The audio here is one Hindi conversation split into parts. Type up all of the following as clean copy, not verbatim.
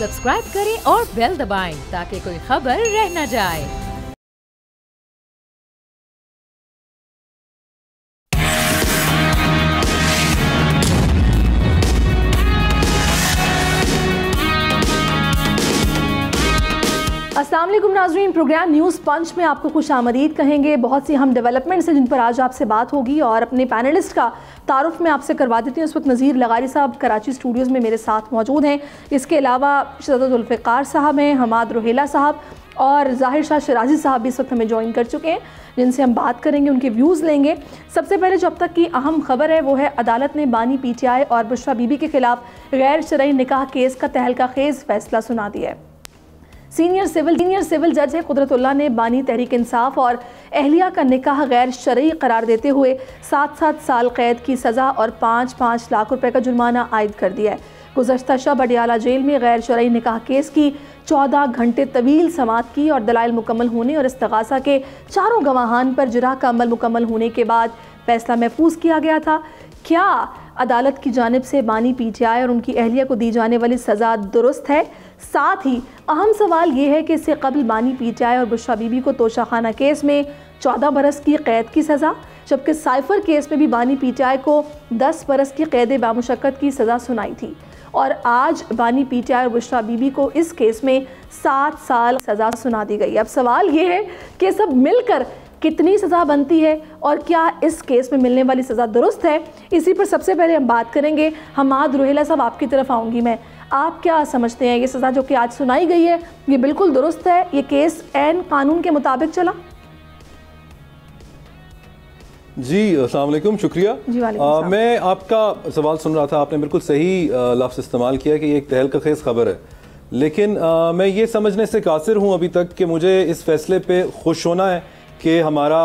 सब्सक्राइब करें और बेल दबाएं ताकि कोई खबर रह न जाए। अस्सलाम वालेकुम नाज़रीन, प्रोग्राम न्यूज़ पंच में आपको खुश आमदीद कहेंगे। बहुत सी हम डेवलपमेंट्स हैं जिन पर आज आपसे बात होगी और अपने पैनलिस्ट का तारुफ में आपसे करवा देती हूँ। इस वक्त नज़ीर लगारी साहब कराची स्टूडियोज़ में मेरे साथ मौजूद हैं। इसके अलावा शहजाद जुल्फ़िकार साहब हैं, हमाद रोहेला साहब और ज़ाहिर शाह शराजी साहब भी इस वक्त हमें ज्वाइन कर चुके हैं, जिनसे हम बात करेंगे, उनके व्यूज़ लेंगे। सबसे पहले जो अब तक की अहम खबर है वो है अदालत ने बानी PTI और बुशरा बीबी के खिलाफ गैर शरई निकाह केस का तहलका खेज़ फैसला सुना दिया है। सीनियर सिविल जज है कुदरतुल्लाह ने बानी तहरीक इंसाफ और अहलिया का निकाह गैर शरई करार देते हुए 7 साल कैद की सज़ा और 5 लाख रुपए का जुर्माना आयद कर दिया है। गुज़श्ता शब अडियाला जेल में गैर शरई निकाह केस की 14 घंटे तवील समाअत की और दलाइल मुकम्मल होने और इस्तग़ासा के चारों गवाहान पर जिरह का अमल मुकम्मल होने के बाद फैसला महफूज किया गया था। क्या अदालत की जानिब से बानी PTI और उनकी अहलिया को दी जाने वाली सज़ा दुरुस्त है? साथ ही अहम सवाल ये है कि इससे कबल बानी PTI और बुशरा बीबी को तोशाखाना केस में 14 बरस की कैद की सज़ा, जबकि साइफर केस में भी बानी PTI को 10 बरस की कैद बामुशक्कत की सज़ा सुनाई थी और आज बानी PTI और बुशरा बीबी को इस केस में 7 साल सज़ा सुना दी गई। अब सवाल ये है कि सब मिलकर कितनी सज़ा बनती है और क्या इस केस में मिलने वाली सज़ा दुरुस्त है? इसी पर सबसे पहले हम बात करेंगे। हमाद रोहेला साहब, आपकी तरफ आऊँगी मैं। आप क्या समझते हैं, ये सज़ा जो कि आज सुनाई गई है ये बिल्कुल दुरुस्त है? ये केस ऐन कानून के मुताबिक चला? जी अस्सलाम वालेकुम, शुक्रिया। मैं आपका सवाल सुन रहा था, आपने बिल्कुल सही लफ्ज़ इस्तेमाल किया कि ये एक तहलका खेज़ खबर है, लेकिन मैं ये समझने से कासिर हूँ अभी तक कि मुझे इस फैसले पे खुश होना है कि हमारा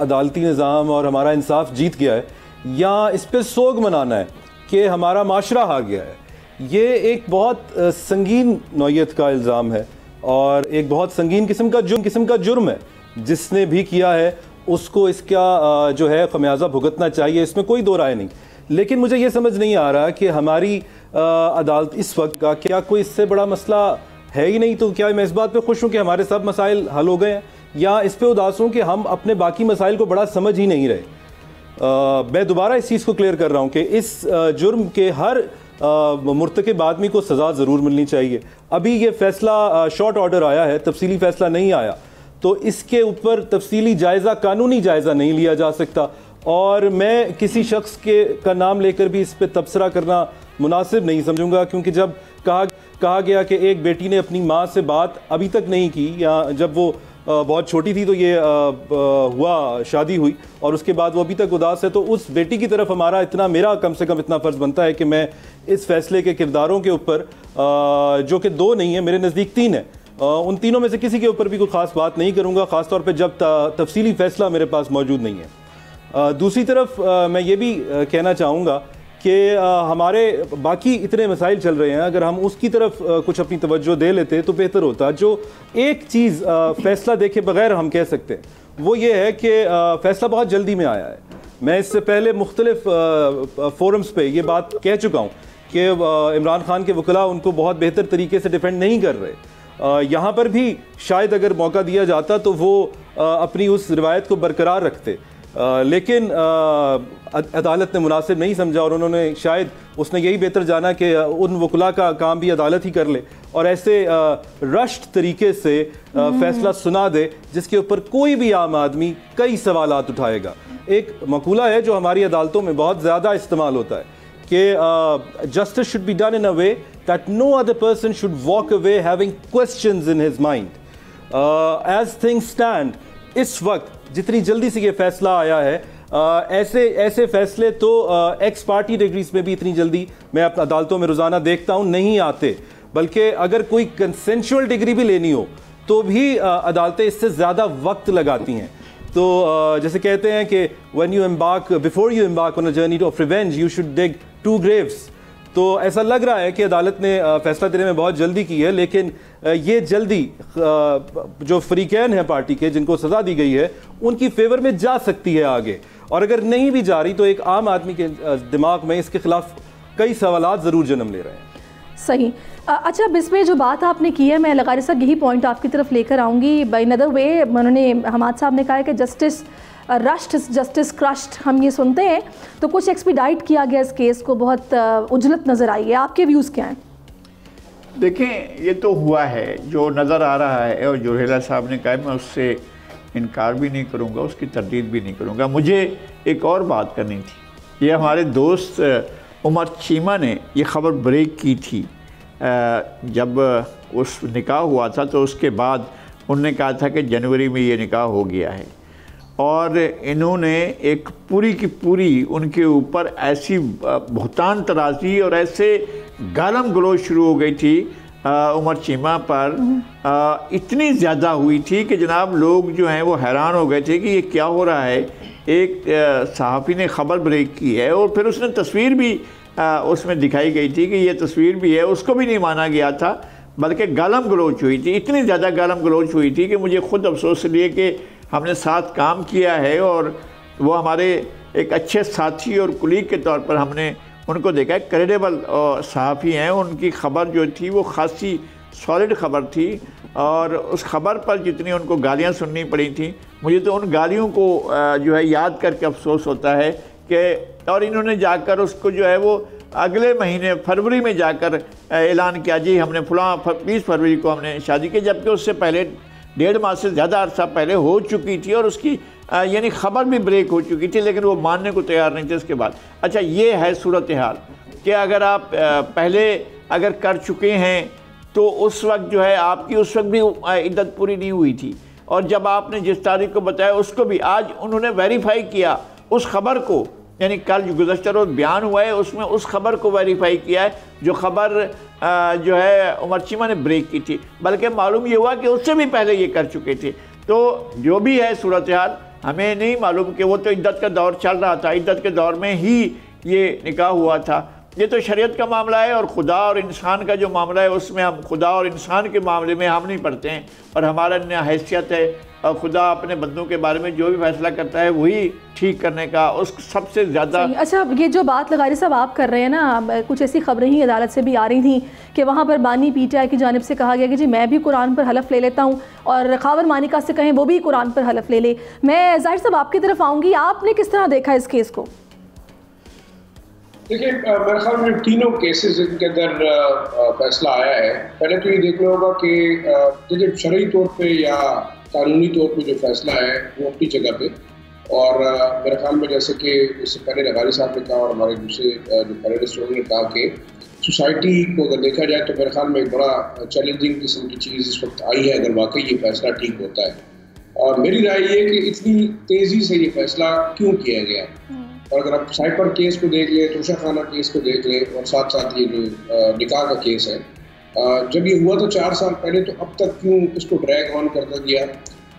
अदालती निज़ाम और हमारा इंसाफ जीत गया है, या इस पर सोग मनाना है कि हमारा माशरा हार गया है। ये एक बहुत संगीन नौयत का इल्ज़ाम है और एक बहुत संगीन किस्म का जुर्म है। जिसने भी किया है उसको इसका जो है खमियाजा भुगतना चाहिए, इसमें कोई दो राय नहीं। लेकिन मुझे ये समझ नहीं आ रहा कि हमारी अदालत इस वक्त का क्या कोई इससे बड़ा मसला है ही नहीं। तो क्या मैं इस बात पे खुश हूँ कि हमारे सब मसाइल हल हो गए हैं, या इस पे उदास हूँ कि हम अपने बाकी मसाइल को बड़ा समझ ही नहीं रहे। मैं दोबारा इस चीज़ को क्लियर कर रहा हूँ कि इस जुर्म के हर मुर्तकिब आदमी को सज़ा ज़रूर मिलनी चाहिए। अभी ये फैसला शॉर्ट ऑर्डर आया है, तफसीली फैसला नहीं आया, तो इसके ऊपर तफसीली जायज़ा, कानूनी जायज़ा नहीं लिया जा सकता। और मैं किसी शख्स का नाम लेकर भी इस पर तबसरा करना मुनासिब नहीं समझूंगा, क्योंकि जब कहा गया कि एक बेटी ने अपनी माँ से बात अभी तक नहीं की, या जब वो बहुत छोटी थी तो ये हुआ, शादी हुई और उसके बाद वो अभी तक उदास है, तो उस बेटी की तरफ मेरा कम से कम इतना फ़र्ज़ बनता है कि मैं इस फैसले के किरदारों के ऊपर, जो कि 2 नहीं है, मेरे नज़दीक 3 है, उन तीनों में से किसी के ऊपर भी कोई ख़ास बात नहीं करूँगा, ख़ासतौर पर जब तफसीली फ़ैसला मेरे पास मौजूद नहीं है। दूसरी तरफ मैं ये भी कहना चाहूँगा कि हमारे बाकी इतने मसाइल चल रहे हैं, अगर हम उसकी तरफ कुछ अपनी तवज्जो दे लेते तो बेहतर होता। जो एक चीज़ फ़ैसला देखे बगैर हम कह सकते हैं वो ये है कि फ़ैसला बहुत जल्दी में आया है। मैं इससे पहले मुख्तलिफ फोरम्स पे ये बात कह चुका हूँ कि इमरान खान के वकला उनको बहुत बेहतर तरीके से डिफेंड नहीं कर रहे। यहाँ पर भी शायद अगर मौका दिया जाता तो वो अपनी उस रिवायत को बरकरार रखते, लेकिन अदालत ने मुनासिब नहीं समझा और उन्होंने शायद उसने यही बेहतर जाना कि उन वकला का काम भी अदालत ही कर ले और ऐसे रश्ट तरीके से फैसला सुना दे जिसके ऊपर कोई भी आम आदमी कई सवालात उठाएगा। एक मकूला है जो हमारी अदालतों में बहुत ज़्यादा इस्तेमाल होता है कि justice should be done in a way that no other person should walk away having questions in his mind. As things stand इस वक्त जितनी जल्दी से ये फैसला आया है, ऐसे फैसले तो एक्स पार्टी डिग्रीज में भी इतनी जल्दी मैं अपनी अदालतों में रोज़ाना देखता हूँ नहीं आते, बल्कि अगर कोई कंसेंशुअल डिग्री भी लेनी हो तो भी अदालतें इससे ज़्यादा वक्त लगाती हैं। तो जैसे कहते हैं कि before you embark on a journey of revenge you should dig 2 Graves. तो ऐसा लग रहा है कि अदालत ने फैसला देने में बहुत जल्दी की है, लेकिन ये जल्दी जो फरीकैन है पार्टी के जिनको सज़ा दी गई है उनकी फेवर में जा सकती है आगे, और अगर नहीं भी जा रही तो एक आम आदमी के दिमाग में इसके खिलाफ कई सवालात ज़रूर जन्म ले रहे हैं। सही। अच्छा, अब इसमें जो बात आपने की है, मैं लगारी साहब यही पॉइंट आपकी तरफ लेकर आऊँगी। बाय अनदर वे उन्होंने, हमाद साहब ने कहा है कि जस्टिस रश्ड जस्टिस क्रश्ड हम ये सुनते हैं, तो कुछ एक्सपीडाइट किया गया इस केस को, बहुत उजलत नज़र आई है। आपके व्यूज़ क्या हैं? देखें, ये तो हुआ है जो नज़र आ रहा है, और जो रेला साहब ने कहा, मैं उससे इनकार भी नहीं करूँगा, उसकी तरदीद भी नहीं करूँगा। मुझे एक और बात करनी थी। ये हमारे दोस्त उमर चीमा ने ये ख़बर ब्रेक की थी जब उस निकाह हुआ था, तो उसके बाद उन्होंने कहा था कि जनवरी में ये निकाह हो गया है, और इन्होंने एक पूरी की पूरी उनके ऊपर ऐसी बहुतान तराजी और ऐसे गालम गलोच शुरू हो गई थी उमर चीमा पर, इतनी ज़्यादा हुई थी कि जनाब लोग जो हैं वो हैरान हो गए थे कि ये क्या हो रहा है। एक सहाफ़ी ने ख़बर ब्रेक की है, और फिर उसने तस्वीर भी उसमें दिखाई गई थी कि ये तस्वीर भी है, उसको भी नहीं माना गया था, बल्कि गालम गलोच हुई थी। इतनी ज़्यादा गालम गलोच हुई थी कि मुझे ख़ुद अफसोस लिए कि हमने साथ काम किया है, और वो हमारे एक अच्छे साथी और कुलीग के तौर पर हमने उनको देखा है, क्रेडिबल सहाफ़ी हैं। उनकी ख़बर जो थी वो ख़ासी सॉलिड ख़बर थी, और उस ख़बर पर जितनी उनको गालियाँ सुननी पड़ी थी, मुझे तो उन गालियों को जो है याद करके अफसोस होता है कि, और इन्होंने जाकर उसको जो है वो अगले महीने फरवरी में जाकर ऐलान किया, जी हमने फलां 20 फरवरी को हमने शादी की, जबकि उससे पहले 1.5 माह से ज़्यादा अरसा पहले हो चुकी थी, और उसकी यानी ख़बर भी ब्रेक हो चुकी थी, लेकिन वो मानने को तैयार नहीं थे इसके बाद। अच्छा, ये है सूरत हाल कि अगर आप पहले अगर कर चुके हैं तो उस वक्त जो है आपकी उस वक्त भी इद्दत पूरी नहीं हुई थी, और जब आपने जिस तारीख को बताया उसको भी आज उन्होंने वेरीफाई किया उस ख़बर को, यानी कल जो गुज़श्ता रोज़ बयान हुआ है उसमें उस ख़बर को वेरीफाई किया है जो ख़बर जो है उमर चीमा ने ब्रेक की थी, बल्कि मालूम ये हुआ कि उससे भी पहले ये कर चुके थे। तो जो भी है सूरत हाल, हमें नहीं मालूम कि वो तो इद्दत का दौर चल रहा था, इद्दत के दौर में ही ये निकाह हुआ था। ये तो शरीयत का मामला है, और खुदा और इंसान का जो मामला है उसमें हम खुदा और इंसान के मामले में हम नहीं पढ़ते हैं, और हमारा हैसियत है, और खुदा अपने बंदों के बारे में जो भी फैसला करता है वही ठीक करने का, उस सबसे ज़्यादा। अच्छा, ये जो बात लगारी साहब आप कर रहे हैं ना, कुछ ऐसी खबरें ही अदालत से भी आ रही थी कि वहाँ पर बानी PTI की जानिब से कहा गया कि जी मैं भी कुरान पर हलफ ले लेता हूँ, और खावर मानिका से कहें वो भी कुरान पर हलफ ले ले। मैं ज़ाहिर साहब आपकी तरफ आऊँगी, आपने किस तरह देखा इस केस को? देखिए, मेरे ख्याल में तीनों केसेस जिनके अंदर फैसला आया है, पहले तो ये देखना होगा कि देखिए शरई तौर पे या कानूनी तौर पे जो फैसला है वो अपनी जगह पे, और मेरे ख्याल में जैसे कि इससे पहले लगारी साहब ने कहा और हमारे दूसरे जो पैनलिस्ट ने कहा कि सोसाइटी को अगर देखा जाए तो मेरे ख्याल में एक बड़ा चैलेंजिंग किस्म की चीज़ इस वक्त आई है अगर वाकई ये फैसला ठीक होता है। और मेरी राय ये कि इतनी तेज़ी से ये फैसला क्यों किया गया, और अगर आप साइपर केस को देख लें, तोशा खाना केस को देख लें, और साथ साथ ये जो निकाह का केस है, जब ये हुआ तो 4 साल पहले, तो अब तक क्यों इसको ड्रैग ऑन करता गया?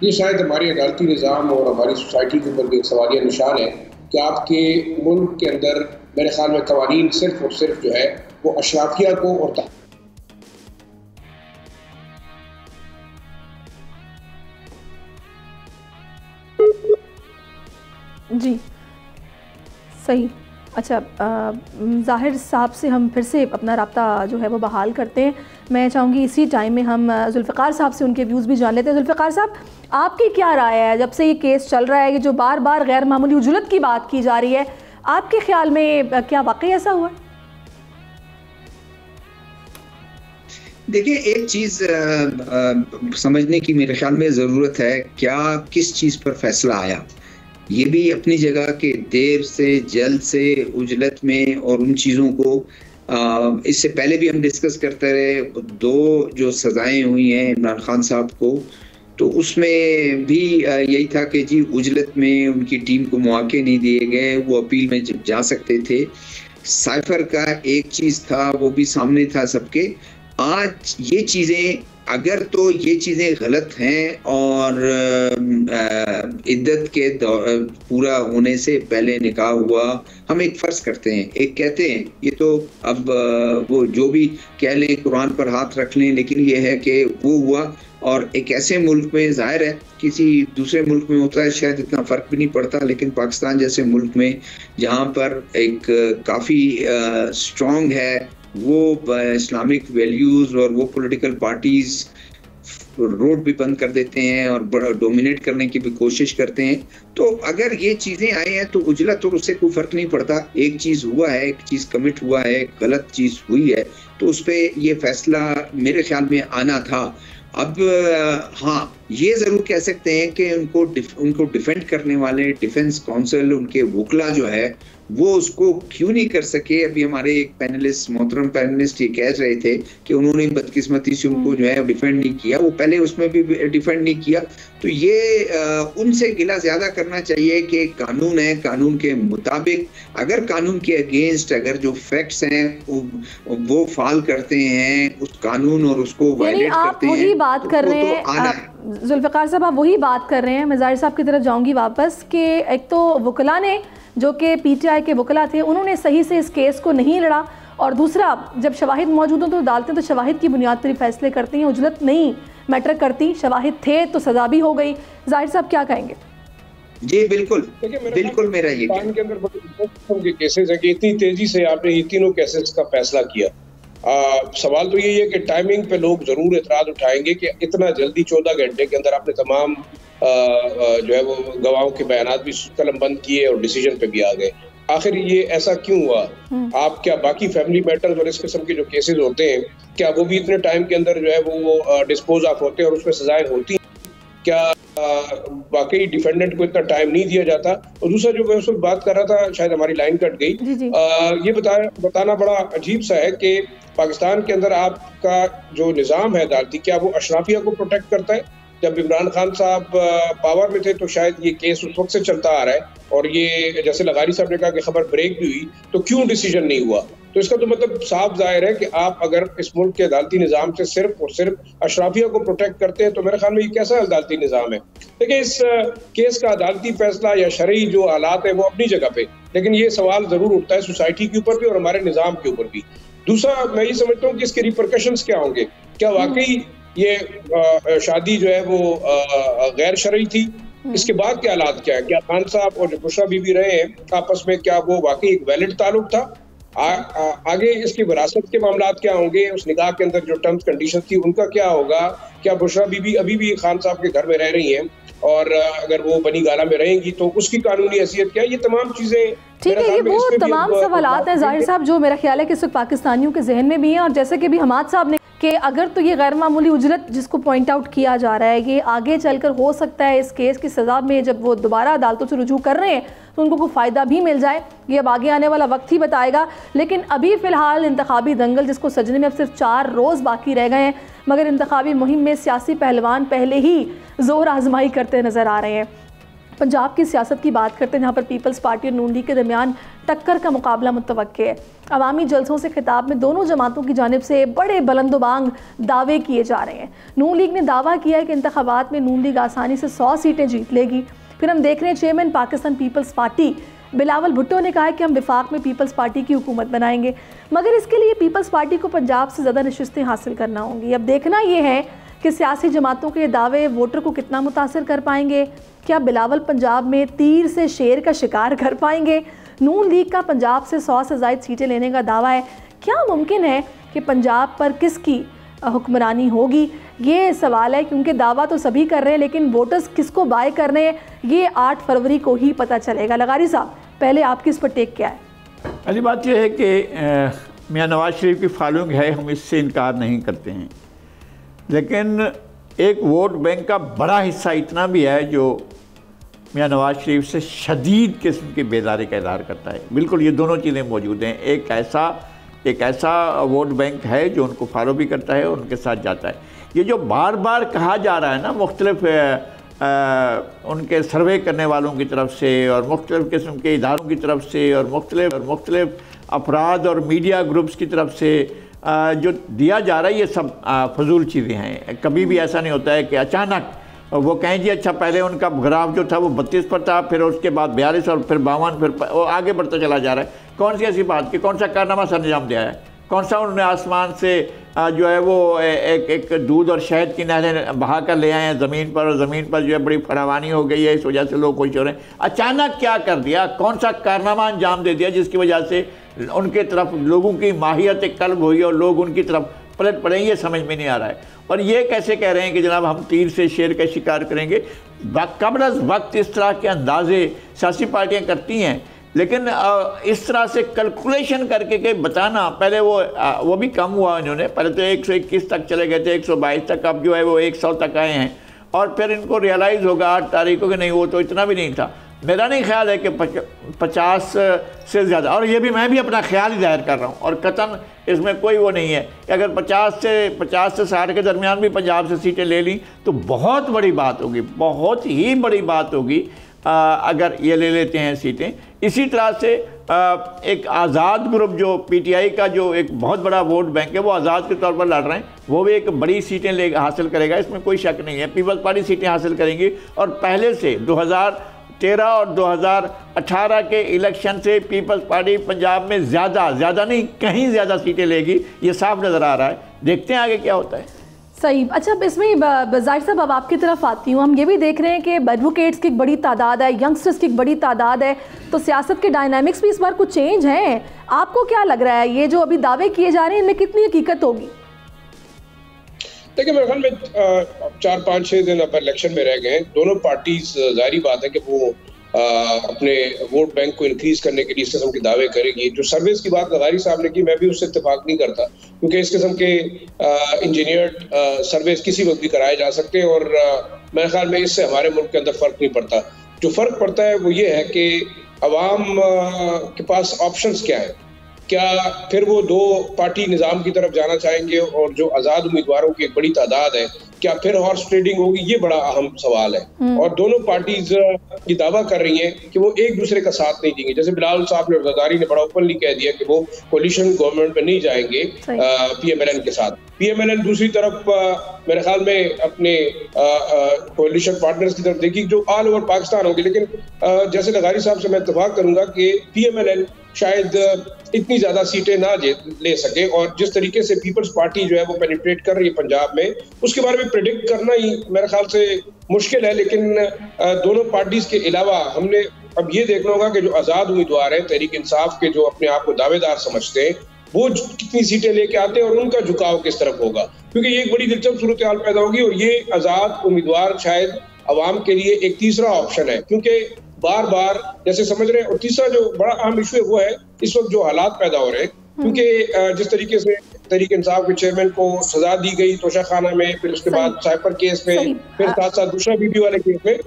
ये शायद हमारे अदालती निज़ाम और हमारी सोसाइटी के ऊपर भी एक सवालिया निशान है कि आपके मुल्क के अंदर मेरे ख्याल में कवानीन सिर्फ और सिर्फ जो है वो अशराफिया को और जी सही। अच्छा, ज़ाहिर साहब से हम फिर से अपना रब्ता जो है वो बहाल करते हैं। मैं चाहूँगी इसी टाइम में हम जुल्फ़िकार साहब से उनके व्यूज़ भी जान लेते हैं। जुल्फ़िकार साहब, आपकी क्या राय है जब से ये केस चल रहा है कि जो बार बार गैर मामूली उजलत की बात की जा रही है, आपके ख्याल में क्या वाकई ऐसा हुआ? देखिए, एक चीज़ समझने की मेरे ख्याल में ज़रूरत है, क्या किस चीज़ पर फैसला आया। ये भी अपनी जगह के देर से जल्द से उजलत में, और उन चीज़ों को इससे पहले भी हम डिस्कस करते रहे। 2 जो सज़ाएं हुई हैं इमरान खान साहब को, तो उसमें भी यही था कि जी उजलत में उनकी टीम को मौके नहीं दिए गए, वो अपील में जा सकते थे। साइफर का एक चीज़ था, वो भी सामने था सबके। आज ये चीज़ें, अगर तो ये चीज़ें गलत हैं और इद्दत के पूरा होने से पहले निकाह हुआ, हम एक फ़र्ज़ करते हैं, एक कहते हैं, ये तो अब वो जो भी कह लें, कुरान पर हाथ रख लें, लेकिन ये है कि वो हुआ। और एक ऐसे मुल्क में, ज़ाहिर है किसी दूसरे मुल्क में होता है शायद इतना फ़र्क भी नहीं पड़ता, लेकिन पाकिस्तान जैसे मुल्क में जहाँ पर एक काफ़ी स्ट्रॉन्ग है वो इस्लामिक वैल्यूज़ और वो पॉलिटिकल पार्टीज़ रोड भी बंद कर देते हैं और बड़ा डोमिनेट करने की भी कोशिश करते हैं। तो अगर ये चीज़ें आई हैं तो उजलत और उससे कोई फ़र्क नहीं पड़ता। एक चीज़ हुआ है, एक चीज़ कमिट हुआ है, गलत चीज़ हुई है, तो उस पर ये फैसला मेरे ख्याल में आना था। अब हाँ, ये ज़रूर कह सकते हैं कि उनको डिफेंड करने वाले डिफेंस काउंसिल, उनके वकला जो है वो उसको क्यों नहीं कर सके। अभी हमारे एक पैनलिस्ट, मोहतरम पैनलिस्ट, ये कह रहे थे कि उन्होंने बदकिस्मती से उनको जो है डिफेंड नहीं किया, वो पहले उसमें भी डिफेंड नहीं किया। तो ये उनसे गिला ज़्यादा करना चाहिए कि कानून है, कानून के मुताबिक अगर कानून के अगेंस्ट अगर जो फैक्ट्स हैं वो फॉल करते हैं उस कानून और उसको वायलेट करते हैं। वही बात कर रहे हैं जुल्फ़िकार साहब, आप वही बात कर रहे हैं। मैं ज़ाहिर साहब की तरफ जाऊंगी वापस कि एक तो वकला ने, जो कि पीटीआई के वकला थे, उन्होंने सही से इस केस को नहीं लड़ा, और दूसरा जब शवाहिद मौजूद हों तो अदालतें तो शवाहिद की बुनियाद पर फैसले करती हैं, उजलत नहीं मैटर करती। शवाहिद थे तो सज़ा भी हो गई। ज़ाहिर साहब क्या कहेंगे? जी बिल्कुल बिल्कुल, मेरा ये के अंदर केसेस है कि इतनी तेजी से आपने ये तीनों केसेस का फैसला किया। सवाल तो यही है कि टाइमिंग पे लोग जरूर एतराज उठाएंगे कि इतना जल्दी 14 घंटे के अंदर आपने तमाम जो है वो गवाहों के बयानात भी कलम बंद किए और डिसीजन पे भी आ गए। आखिर ये ऐसा क्यों हुआ? आप क्या बाकी फैमिली मैटर्स और इस किस्म के जो केसेस होते हैं, क्या वो भी इतने टाइम के अंदर जो है वो डिस्पोज ऑफ होते हैं और उसमें सजाएं होती हैं? क्या वाकई डिफेंडेंट को इतना टाइम नहीं दिया जाता? और दूसरा जो मैं उस वक्त बात कर रहा था, शायद हमारी लाइन कट गई, ये बताना बड़ा अजीब सा है कि पाकिस्तान के अंदर आपका जो निज़ाम है अदालती, क्या वो अशराफिया को प्रोटेक्ट करता है? जब इमरान खान साहब पावर में थे तो शायद ये केस उस वक्त से चलता आ रहा है, और ये जैसे लगारी साहब ने कहा कि खबर ब्रेक भी हुई, तो क्यों डिसीजन नहीं हुआ? तो इसका तो मतलब साफ जाहिर है कि आप अगर इस मुल्क के अदालती निज़ाम से सिर्फ और सिर्फ अशराफिया को प्रोटेक्ट करते हैं तो मेरे ख्याल में ये कैसा अदालती निज़ाम है? देखिए, इस केस का अदालती फैसला या शरई जो हालात है वो अपनी जगह पे, लेकिन ये सवाल जरूर उठता है सोसाइटी के ऊपर भी और हमारे निज़ाम के ऊपर भी। दूसरा, मैं ये समझता हूँ कि इसके रिपरकशंस क्या होंगे। क्या वाकई ये शादी जो है वो गैर शरई थी? इसके बाद के हालात क्या है? क्या खान साहब और जो बुशरा बीबी रहे हैं आपस में, क्या वो वाकई एक वैलिड ताल्लुक था? आगे इसकी विरासत के मामलात क्या होंगे? उस निकाह के अंदर जो टर्म्स कंडीशन थी उनका क्या होगा? क्या बुशरा बीबी अभी भी खान साहब के घर में रह रही हैं, और अगर वो बनी गाला में रहेंगी तो उसकी कानूनी हैसियत क्या है? ये तमाम चीजें, ठीक है, ये वो तमाम सवालात हैं ज़ाहिर साहब जो मेरा ख्याल है कि इस वक्त पाकिस्तानियों के जहन में भी हैं। और जैसे कि भी हमाद साहब ने कि अगर तो ये गैर मामूली उजरत जिसको पॉइंट आउट किया जा रहा है, ये आगे चलकर हो सकता है इस केस की सज़ा में जब वो दोबारा अदालतों से रुजू कर रहे हैं तो उनको कोई फ़ायदा भी मिल जाए, ये अब आगे आने वाला वक्त ही बताएगा। लेकिन अभी फ़िलहाल इंतखाबी दंगल जिसको सजने में अब सिर्फ 4 रोज़ बाकी रह गए हैं, मगर इंतखाबी मुहिम में सियासी पहलवान पहले ही ज़ोर आजमाई करते नज़र आ रहे हैं। पंजाब की सियासत की बात करते हैं जहाँ पर पीपल्स पार्टी और नून लीग के दरमियान टक्कर का मुकाबला मुतवक्के है। अवामी जलसों से खिताब में दोनों जमातों की जानिब से बड़े बुलंदबांग दावे किए जा रहे हैं। नून लीग ने दावा किया है कि इंतखाबात में नून लीग आसानी से 100 सीटें जीत लेगी। फिर हम देख रहे हैं chairman Pakistan peoples party Bilawal Bhutto ने कहा है कि हम विफाक में पीपल्स पार्टी की हुकूमत बनाएंगे, मगर इसके लिए पीपल्स पार्टी को पंजाब से ज़्यादा नशिस्तें हासिल करना होंगी। अब देखना ये है कि सियासी जमातों के दावे वोटर को कितना मुतासर कर पाएंगे। क्या बिलावल पंजाब में तीर से शेर का शिकार कर पाएंगे? नून लीग का पंजाब से 100 से ज़ायद सीटें लेने का दावा है। क्या मुमकिन है कि पंजाब पर किसकी हुक्मरानी होगी? ये सवाल है, क्योंकि दावा तो सभी कर रहे हैं लेकिन वोटर्स किसको बाय कर रहे हैं ये 8 फरवरी को ही पता चलेगा। लगारी साहब, पहले आपकी इस पर टेक क्या है? पहली बात यह है कि मियां नवाज शरीफ की फॉलोइंग है, हम इससे इनकार नहीं करते हैं, लेकिन एक वोट बैंक का बड़ा हिस्सा इतना भी है जो मियां नवाज शरीफ से शदीद किस्म की बेदारी का इज़हार करता है। बिल्कुल ये दोनों चीज़ें मौजूद हैं। एक ऐसा वोट बैंक है जो उनको फॉलो भी करता है और उनके साथ जाता है। ये जो बार बार कहा जा रहा है ना मुख्तलिफ उनके सर्वे करने वालों की तरफ से और मुख्तलिफ किस्म के इदारों की तरफ से और मुख्तलिफ अफराद और मीडिया ग्रुप्स की तरफ से जो दिया जा रहा है, ये सब फजूल चीज़ें हैं। कभी भी ऐसा नहीं होता है कि अचानक वो कहें जी अच्छा पहले उनका ग्राफ जो था वो 32 पर था, फिर उसके बाद 42 और फिर 52, फिर वो आगे बढ़ता चला जा रहा है। कौन सी ऐसी बात कि कौन सा कारनामा सर अंजाम दिया है? कौन सा उन्होंने आसमान से जो है वो एक दूध और शहद की नहरें बहा कर ले आए हैं ज़मीन पर, और ज़मीन पर जो है बड़ी फरावानी हो गई है, इस वजह से लोग खुश हो रहे हैं। अचानक क्या कर दिया, कौन सा कारनामा अंजाम दे दिया जिसकी वजह से उनके तरफ लोगों की माहियत कल्ब हुई और लोग उनकी तरफ पलट पड़े, ये समझ में नहीं आ रहा है। और ये कैसे कह रहे हैं कि जनाब हम तीर से शेर का शिकार करेंगे। कबल अज़ वक्त इस तरह के अंदाजे सियासी पार्टियाँ करती हैं, लेकिन इस तरह से कैलकुलेशन करके के बताना, पहले वो भी कम हुआ इन्होंने, पहले तो 121 तक चले गए थे, 122 तक, अब जो है वो 100 तक आए हैं। और फिर इनको रियलाइज़ होगा 8 तारीख को कि नहीं वो तो इतना भी नहीं था। मेरा नहीं ख्याल है कि 50 से ज़्यादा, और ये भी मैं भी अपना ख्याल ही जाहिर कर रहा हूँ, और कतन इसमें कोई वो नहीं है कि अगर 50 से 60 के दरमियान भी पंजाब से सीटें ले ली तो बहुत बड़ी बात होगी, बहुत ही बड़ी बात होगी अगर ये ले लेते हैं सीटें। इसी तरह से एक आज़ाद ग्रुप जो PTI का जो एक बहुत बड़ा वोट बैंक है, वो आज़ाद के तौर पर लड़ रहे हैं, वो भी एक बड़ी सीटें हासिल करेगा, इसमें कोई शक नहीं है। पीपल्स पार्टी सीटें हासिल करेंगी, और पहले से 2013 और 2018 के इलेक्शन से पीपल्स पार्टी पंजाब में ज़्यादा नहीं, कहीं ज़्यादा सीटें लेगी, ये साफ नज़र आ रहा है। देखते हैं आगे क्या होता है। सही। अच्छा, अब इसमें जाहिर साहब अब आपकी तरफ आती हूँ, हम ये भी देख रहे हैं कि एडवोकेट्स की एक बड़ी तादाद है, यंगस्टर्स की एक बड़ी तादाद है, तो सियासत के डायनामिक्स भी इस बार कुछ चेंज हैं। आपको क्या लग रहा है, ये जो अभी दावे किए जा रहे हैं इनमें कितनी हकीकत होगी? देखिए, मेरे ख्याल में 4-5-6 दिन अब इलेक्शन में रह गए हैं। दोनों पार्टीज, जाहिर बात है कि वो अपने वोट बैंक को इंक्रीज करने के लिए इस किस्म के दावे करेगी। जो सर्विस की बात लगारी साहब ने की, मैं भी उससे इत्तेफाक नहीं करता, क्योंकि इस किस्म के इंजीनियर्ड सर्विस किसी वक्त भी कराए जा सकते हैं, और मेरे ख्याल में इससे हमारे मुल्क के अंदर फ़र्क नहीं पड़ता। जो फ़र्क पड़ता है वो ये है कि अवाम के पास ऑप्शंस क्या है। क्या फिर वो 2 पार्टी निज़ाम की तरफ जाना चाहेंगे, और जो आज़ाद उम्मीदवारों की एक बड़ी तादाद है, क्या फिर हॉर्स ट्रेडिंग होगी? ये बड़ा अहम सवाल है। और दोनों पार्टीज ये दावा कर रही हैं कि वो एक दूसरे का साथ नहीं देंगे। जैसे बिलावल साहब ने, ज़रदारी ने बड़ा ओपनली कह दिया कि वो कोलिशन गवर्नमेंट में नहीं जाएंगे PMLN के साथ। PMLN दूसरी तरफ मेरे ख्याल में अपने कोलिशन पार्टनर्स की तरफ देखी जो ऑल ओवर पाकिस्तान होंगे। लेकिन जैसे लगारी साहब से मैं इत्तेफाक करूंगा कि PMLN शायद इतनी ज्यादा सीटें ना ले सके, और जिस तरीके से पीपल्स पार्टी जो है वो पेनिट्रेट कर रही है पंजाब में, उसके बारे में प्रेडिक्ट करना ही मेरे ख्याल से मुश्किल है। लेकिन दोनों पार्टीज के अलावा हमने अब ये देखना होगा कि जो आज़ाद उम्मीदवार हैं तहरीक इंसाफ के, जो अपने आप को दावेदार समझते हैं, वो कितनी सीटें लेके आते हैं और उनका झुकाव किस तरफ होगा, क्योंकि ये एक बड़ी दिलचस्प सूरत हाल पैदा होगी। और ये आज़ाद उम्मीदवार शायद अवाम के लिए एक तीसरा ऑप्शन है, क्योंकि बार बार जैसे समझ रहे हैं। और तीसरा जो बड़ा अहम इशू है वो है इस वक्त जो हालात पैदा हो रहे हैं, क्योंकि जिस तरीके से तहरीक इंसाफ के चेयरमैन को सजा दी गई तोशाखाना में, फिर उसके बाद साइपर केस में, फिर साथ साथ दूसरा वीडियो वाले केस में,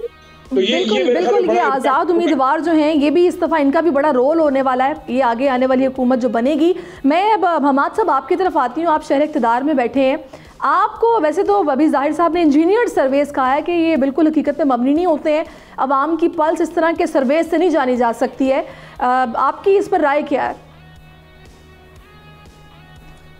तो ये आज़ाद उम्मीदवार जो हैं ये भी इस दफ़ा इनका भी बड़ा रोल होने वाला है, ये आगे आने वाली हुकूमत जो बनेगी। मैं अब हमाद साहब आपकी तरफ आती हूँ, आप शहर इक़्तिदार में बैठे हैं, आपको वैसे तो अभी ज़ाहिर साहब ने इंजीनियर्ड सर्वेस कहा है कि ये बिल्कुल हकीकत में मबनी नहीं होते हैं, अवाम की पल्स इस तरह के सर्वेस से नहीं जानी जा सकती है, आपकी इस पर राय क्या है?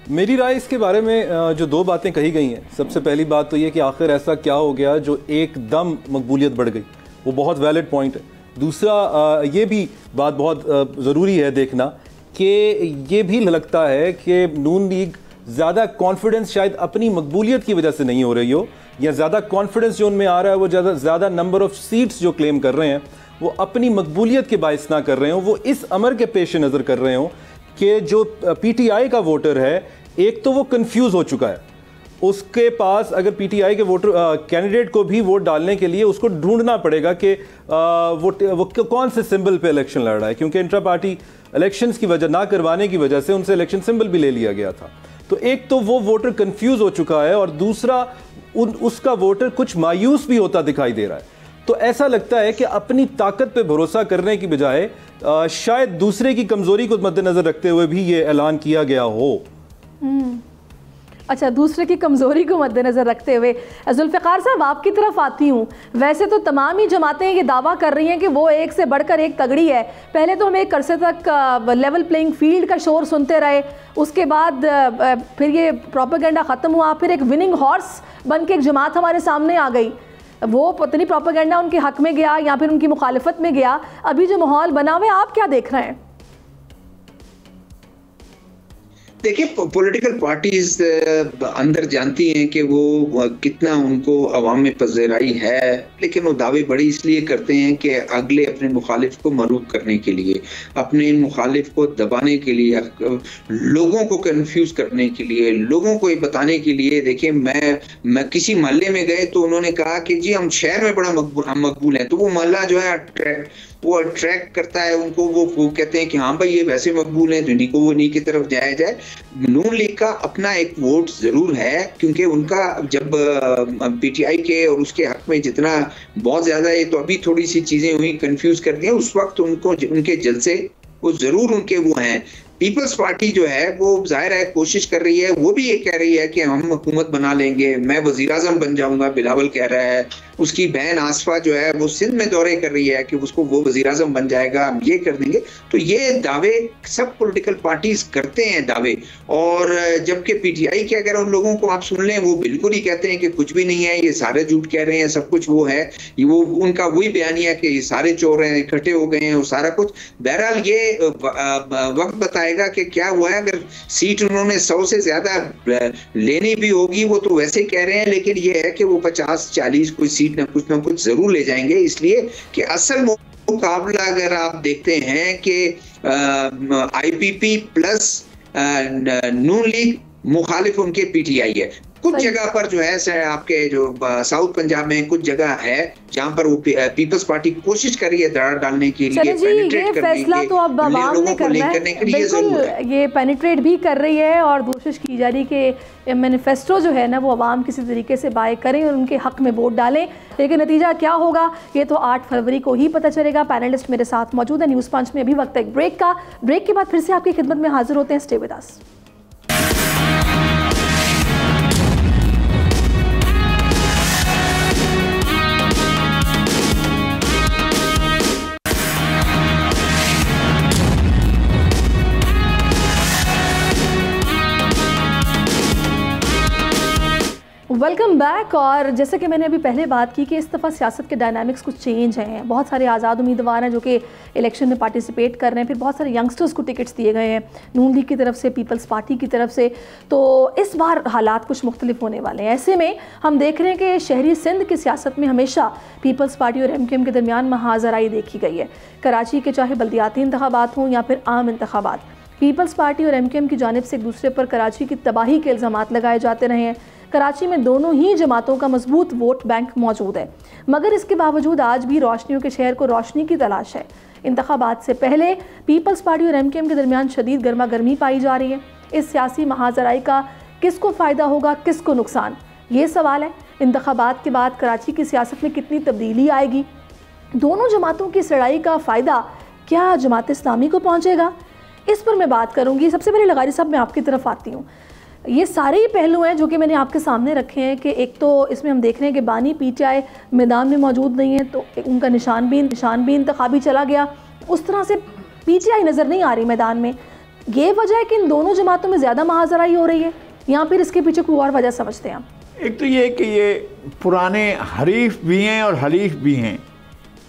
मेरी राय इसके बारे में जो 2 बातें कही गई हैं, सबसे पहली बात तो ये कि आखिर ऐसा क्या हो गया जो एकदम मकबूलियत बढ़ गई, वो बहुत वैलिड पॉइंट है। दूसरा ये भी बात बहुत ज़रूरी है देखना कि ये भी लगता है कि नून लीग ज़्यादा कॉन्फिडेंस शायद अपनी मकबूलियत की वजह से नहीं हो रही हो, या ज़्यादा कॉन्फिडेंस जो उनमें आ रहा है वो ज़्यादा नंबर ऑफ़ सीट्स जो क्लेम कर रहे हैं वो अपनी मकबूलियत के बायस ना कर रहे हो, वो इस अमर के पेश नज़र कर रहे हो कि जो PTI का वोटर है, एक तो वो कंफ्यूज हो चुका है, उसके पास अगर PTI के वोटर कैंडिडेट को भी वोट डालने के लिए उसको ढूंढना पड़ेगा कि वो कौन से सिंबल पे इलेक्शन लड़ रहा है, क्योंकि इंट्रा पार्टी इलेक्शंस की वजह ना करवाने की वजह से उनसे इलेक्शन सिंबल भी ले लिया गया था। तो एक तो वो वोटर कंफ्यूज हो चुका है, और दूसरा उसका वोटर कुछ मायूस भी होता दिखाई दे रहा है। तो ऐसा लगता है कि अपनी ताकत पे भरोसा करने की बजाय शायद दूसरे की कमजोरी को मद्देनजर रखते हुए भी ये ऐलान किया गया हो। अच्छा, दूसरे की कमज़ोरी को मद्देनज़र रखते हुए। जुल्फ़िकार साहब आपकी तरफ आती हूँ, वैसे तो तमाम ही जमातें ये दावा कर रही हैं कि वो एक से बढ़कर एक तगड़ी है। पहले तो हम एक अरसे तक लेवल प्लेइंग फील्ड का शोर सुनते रहे, उसके बाद फिर ये प्रोपेगेंडा ख़त्म हुआ, फिर एक विनिंग हॉर्स बन के एक जमात हमारे सामने आ गई, वो पता नहीं प्रोपेगेंडा उनके हक़ में गया या फिर उनकी मुखालिफत में गया। अभी जो माहौल बना हुआ है, आप क्या देख रहे हैं? देखिए, पॉलिटिकल पार्टीज अंदर जानती हैं कि वो कितना उनको अवाम में पज़राई है, लेकिन वो दावे बड़े इसलिए करते हैं कि अगले अपने मुखालिफ को मरूब करने के लिए, अपने मुखालिफ को दबाने के लिए, लोगों को कंफ्यूज करने के लिए, लोगों को ये बताने के लिए। देखिए, मैं किसी मोहल्ले में गए तो उन्होंने कहा कि जी हम शहर में बड़ा मकबूल हैं, तो वो मोहल्ला जो है वो अट्रैक्ट करता है उनको, वो कहते हैं कि हाँ भाई ये वैसे मकबूल हैं, तो इन्हीं को वो इन्हीं की तरफ जाया जाए। नून लीग का अपना एक वोट जरूर है, क्योंकि उनका जब पीटीआई के और उसके हक में जितना बहुत ज्यादा है, तो अभी थोड़ी सी चीजें हुई कंफ्यूज कर दिया, उस वक्त उनको उनके जलसे वो जरूर उनके वो हैं। पीपल्स पार्टी जो है वो जाहिर है कोशिश कर रही है, वो भी ये कह रही है कि हम हुकूमत बना लेंगे, मैं वजीर आजम बन जाऊंगा, बिलावल कह रहा है। उसकी बहन आसफा जो है वो सिंध में दौरे कर रही है कि उसको वो वजीर आजम बन जाएगा, हम ये कर देंगे। तो ये दावे सब पॉलिटिकल पार्टीज करते हैं दावे, और जबकि पीटीआई के अगर उन लोगों को आप सुन लें, वो बिल्कुल ही कहते हैं कि कुछ भी नहीं है, ये सारे झूठ कह रहे हैं, सब कुछ वो है, वो उनका वही बयानिया कि ये सारे चोर हैं, इकट्ठे हो गए हैं, वो सारा कुछ। बहरहाल ये वक्त बताएगा कि क्या हुआ है। अगर सीट उन्होंने 100 से ज्यादा लेनी भी होगी, वो तो वैसे ही कह रहे हैं, लेकिन ये है कि वो 50-40 कोई सीट ना कुछ जरूर ले जाएंगे, इसलिए कि असल मुकाबला अगर आप देखते हैं कि आईपीपी प्लस नून लीग मुखालिफ उनके पीटीआई है। कुछ जगह पर जो है आपके जो साउथ पंजाब में कुछ जगह है जहां पर वो पीपल्स पार्टी कोशिश कर रही है दरार डालने के लिए, ये फैसला तो अब आवाम ने करना है, बिल्कुल ये पेनिट्रेट भी कर रही है और कोशिश की जा रही कि मैनिफेस्टो जो है ना वो आवाम किसी तरीके से बाय करें और उनके हक में वोट डालें। लेकिन नतीजा क्या होगा ये तो 8 फरवरी को ही पता चलेगा। पैनलिस्ट मेरे साथ मौजूद है न्यूज़ पंच में। अभी वक्त है एक ब्रेक का, ब्रेक के बाद फिर से आपकी खिदमत में हाजिर होते हैं। Stay with us. Welcome back. और जैसे कि मैंने अभी पहले बात की कि इस दफ़ा सियासत के डायनामिक्स कुछ चेंज हैं। बहुत सारे आज़ाद उम्मीदवार हैं जो कि इलेक्शन में पार्टिसिपेट कर रहे हैं, फिर बहुत सारे यंगस्टर्स को टिकट्स दिए गए हैं नून लीग की तरफ से, पीपल्स पार्टी की तरफ से। तो इस बार हालात कुछ मुख्तलिफ होने वाले हैं। ऐसे में हम देख रहे हैं कि शहरी सिंध की सियासत में हमेशा पीपल्स पार्टी और MQM के दरमियान महाजराई देखी गई है। कराची के चाहे बल्दियाती इंतखाबात हों या फिर आम इंतखाबात, पीपल्स पार्टी और MQM की जानिब से एक दूसरे पर कराची की तबाही के इल्ज़ामात लगाए जाते रहे हैं। कराची में दोनों ही जमातों का मजबूत वोट बैंक मौजूद है, मगर इसके बावजूद आज भी रोशनियों के शहर को रोशनी की तलाश है। इंतखाबात से पहले पीपल्स पार्टी और MQM के दरमियान शदीद गर्मा गर्मी पाई जा रही है। इस सियासी महाजराई का किसको फ़ायदा होगा, किसको नुकसान, ये सवाल है। इंतखाबात के बाद कराची की सियासत में कितनी तब्दीली आएगी, दोनों जमातों की इस लड़ाई का फ़ायदा क्या जमात इस्लामी को पहुँचेगा, इस पर मैं बात करूँगी। सबसे पहले लगारी साहब मैं आपकी तरफ आती हूँ। ये सारे ही पहलू हैं जो कि मैंने आपके सामने रखे हैं कि एक तो इसमें हम देख रहे हैं कि बानी पीटीआई मैदान में मौजूद नहीं है, तो उनका निशान भी इंतखाबी चला गया। उस तरह से पीटीआई नज़र नहीं आ रही मैदान में। ये वजह है कि इन दोनों जमातों में ज़्यादा महाजराई हो रही है, या फिर इसके पीछे कोई और वजह समझते हैं आप? एक तो ये कि ये पुराने हरीफ भी हैं और हलीफ भी हैं।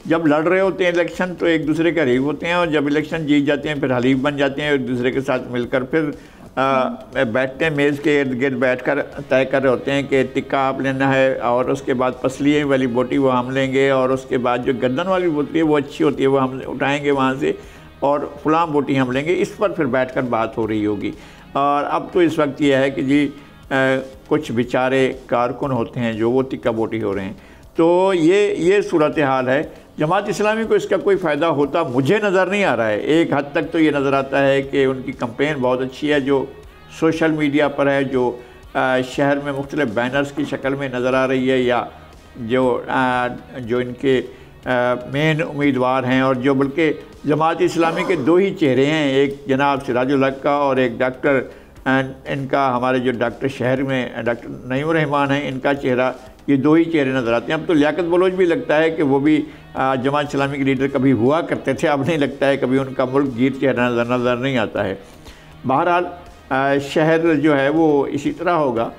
जब लड़ रहे होते हैं इलेक्शन तो एक दूसरे के हरीफ होते हैं, और जब इलेक्शन जीत जाते हैं फिर हलीफ बन जाते हैं, एक दूसरे के साथ मिलकर फिर बैठते हैं मेज़ के इर्द गिर्द बैठ कर तय कर रहे होते हैं कि टिक्का आप लेना है, और उसके बाद पसलिए वाली बोटी वो हम लेंगे, और उसके बाद जो गर्दन वाली बोटी है वो अच्छी होती है वो हम उठाएंगे वहाँ से, और फलां बोटी हम लेंगे। इस पर फिर बैठ कर बात हो रही होगी। और अब तो इस वक्त ये है कि जी कुछ बेचारे कारकुन होते हैं जो वो टिक्का बोटी हो रहे हैं। तो ये सूरत हाल है। जमात इस्लामी को इसका कोई फ़ायदा होता मुझे नज़र नहीं आ रहा है। एक हद तक तो ये नज़र आता है कि उनकी कैंपेन बहुत अच्छी है जो सोशल मीडिया पर है, जो शहर में मुख्तलिफ बैनर्स की शक्ल में नज़र आ रही है, या जो इनके मेन उम्मीदवार हैं, और जो बल्कि जमात इस्लामी के 2 ही चेहरे हैं, एक जनाब सिराजुल हक का और एक डॉक्टर इनका हमारे जो डॉक्टर शहर में डॉक्टर नईम रहमान हैं, इनका चेहरा, ये 2 ही चेहरे नज़र आते हैं। अब तो लियाकत बलोच भी लगता है कि वो भी जमात इस्लामी के लीडर कभी हुआ करते थे, अब नहीं लगता है, कभी उनका मुल्क गिर चेहरा नज़र नहीं आता है। बहरहाल शहर जो है वो इसी तरह होगा।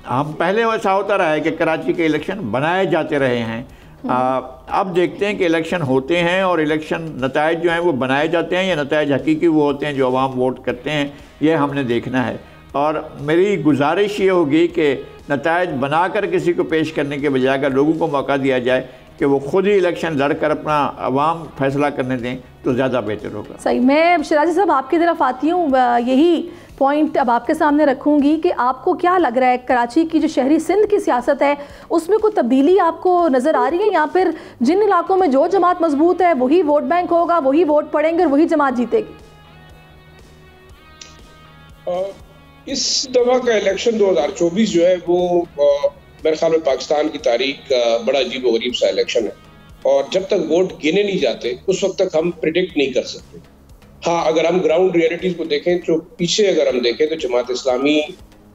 हम पहले वैसा होता रहा है कि कराची के इलेक्शन बनाए जाते रहे हैं। अब देखते हैं कि इलेक्शन होते हैं और इलेक्शन नताइज जो हैं वो बनाए जाते हैं या नताइज हकीकी वो होते हैं जो अवाम वोट करते हैं। ये हमने देखना है। और मेरी गुजारिश ये होगी कि नतायज बनाकर किसी को पेश करने के बजाय अगर लोगों को मौका दिया जाए कि वो खुद ही इलेक्शन लड़कर अपना अवाम फैसला करने दें तो ज़्यादा बेहतर होगा। सही। मैं शराजी साहब आपकी तरफ आती हूँ, यही पॉइंट अब आपके सामने रखूँगी कि आपको क्या लग रहा है कराची की जो शहरी सिंध की सियासत है उसमें कोई तब्दीली आपको नज़र आ रही है, या फिर जिन इलाकों में जो जमात मजबूत है वही वोट बैंक होगा, वही वोट पड़ेंगे और वही जमात जीतेगी? इस दफ़ा का इलेक्शन 2024 जो है वो मेरे ख्याल में पाकिस्तान की तारीख का बड़ा अजीब व गरीब सा इलेक्शन है, और जब तक वोट गिने नहीं जाते उस वक्त तक हम प्रिडिक्ट नहीं कर सकते। हाँ, अगर हम ग्राउंड रियलिटीज़ को देखें तो पीछे अगर हम देखें तो जमात इस्लामी